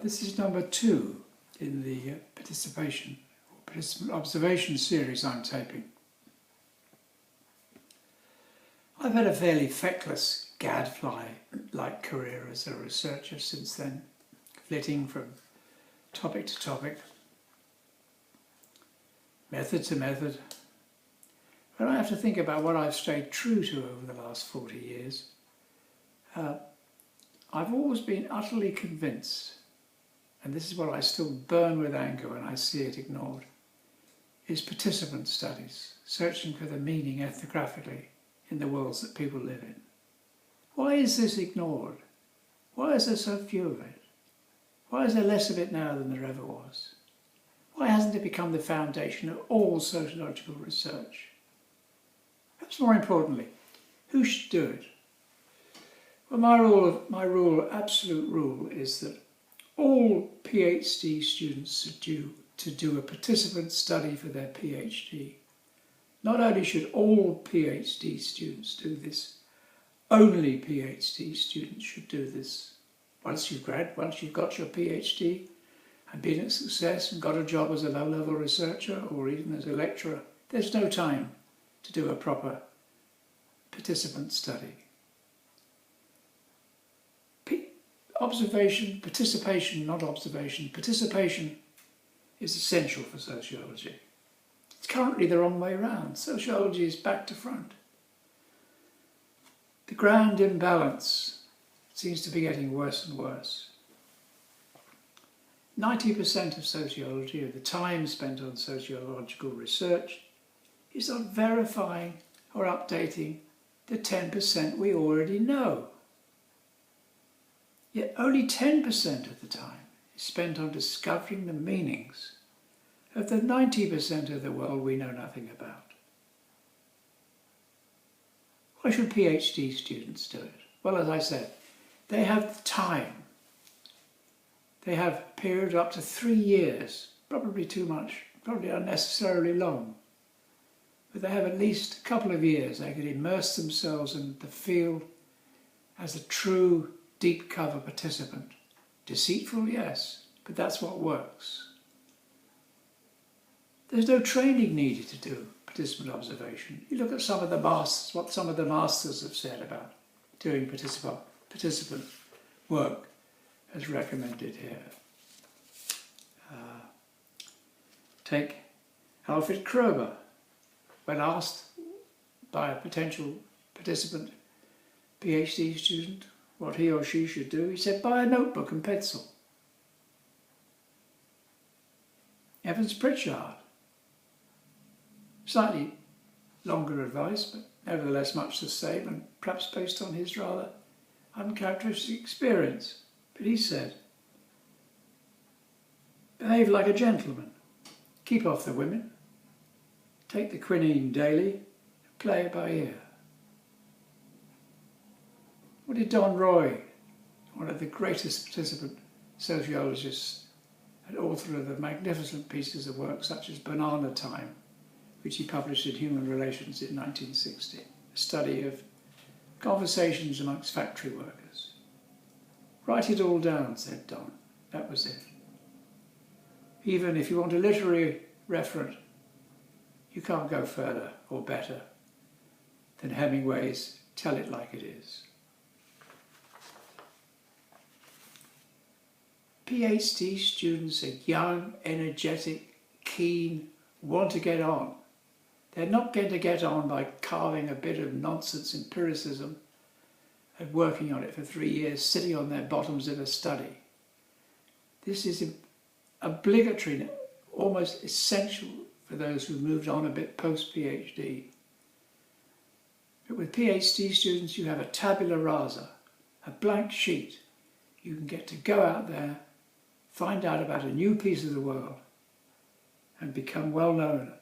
This is number 2 in the participant observation series I'm taping. I've had a fairly feckless gadfly-like career as a researcher since then, flitting from topic to topic, method to method. When I have to think about what I've stayed true to over the last 40 years, I've always been utterly convinced, and this is what I still burn with anger when I see it ignored, is participant studies, searching for the meaning ethnographically in the worlds that people live in. Why is this ignored? Why is there so few of it? Why is there less of it now than there ever was? Why hasn't it become the foundation of all sociological research? Perhaps more importantly, who should do it? Well, my absolute rule is that all PhD students are due to do a participant study for their PhD. Not only should all PhD students do this, only PhD students should do this. Once you've got your PhD and been a success and got a job as a low-level researcher or even as a lecturer, there's no time to do a proper participant study. Participation is essential for sociology. It's currently the wrong way around. Sociology is back to front. The grand imbalance seems to be getting worse and worse. 90% of sociology, of the time spent on sociological research, is on verifying or updating the 10% we already know. Yet only 10% of the time is spent on discovering the meanings of the 90% of the world we know nothing about. Why should PhD students do it? Well, as I said, they have the time. They have a period up to 3 years, probably too much, probably unnecessarily long. But they have at least a couple of years they can immerse themselves in the field as a true deep cover participant. Deceitful, yes, but that's what works. There's no training needed to do participant observation. You look at some of the masters, what some of the masters have said about doing participant work as recommended here. Take Alfred Kroeber. When asked by a potential participant PhD student what he or she should do, he said, buy a notebook and pencil. Evans Pritchard. Slightly longer advice, but nevertheless much the same, and perhaps based on his rather uncharacteristic experience. But he said, behave like a gentleman, keep off the women, take the quinine daily, and play it by ear. What did Don Roy, one of the greatest participant sociologists and author of the magnificent pieces of work such as Banana Time, which he published in Human Relations in 1960, a study of conversations amongst factory workers. Write it all down, said Don. That was it. Even if you want a literary referent, you can't go further or better than Hemingway's Tell It Like It Is. PhD students are young, energetic, keen, want to get on. They're not going to get on by carving a bit of nonsense empiricism and working on it for 3 years, sitting on their bottoms in a study. This is obligatory, almost essential for those who've moved on a bit post-PhD. But with PhD students, you have a tabula rasa, a blank sheet. You can get to go out there, find out about a new piece of the world, and become well known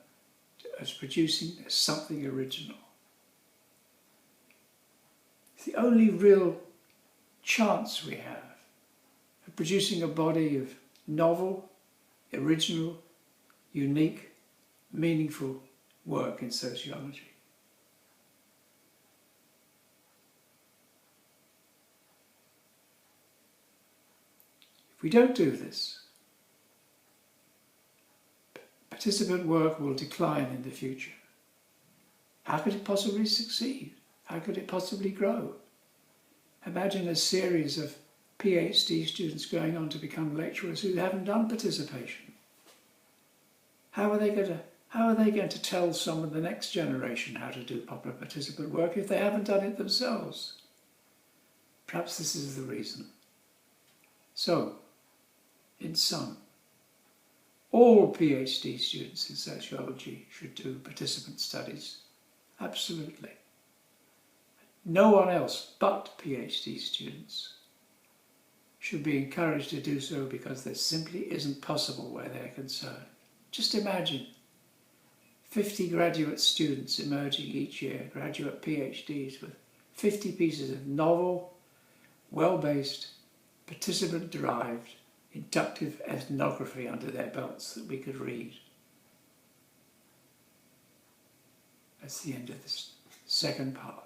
as producing something original. It's the only real chance we have of producing a body of novel, original, unique, meaningful work in sociology. If we don't do this, participant work will decline in the future. How could it possibly succeed? How could it possibly grow? Imagine a series of PhD students going on to become lecturers who haven't done participation. How are they going to tell someone, the next generation, how to do proper participant work if they haven't done it themselves? Perhaps this is the reason. So, in sum, all PhD students in sociology should do participant studies. Absolutely. No one else but PhD students should be encouraged to do so because there simply isn't possible where they're concerned. Just imagine 50 graduate students emerging each year, graduate PhDs, with 50 pieces of novel, well-based, participant-derived, inductive ethnography under their belts that we could read. That's the end of this second part.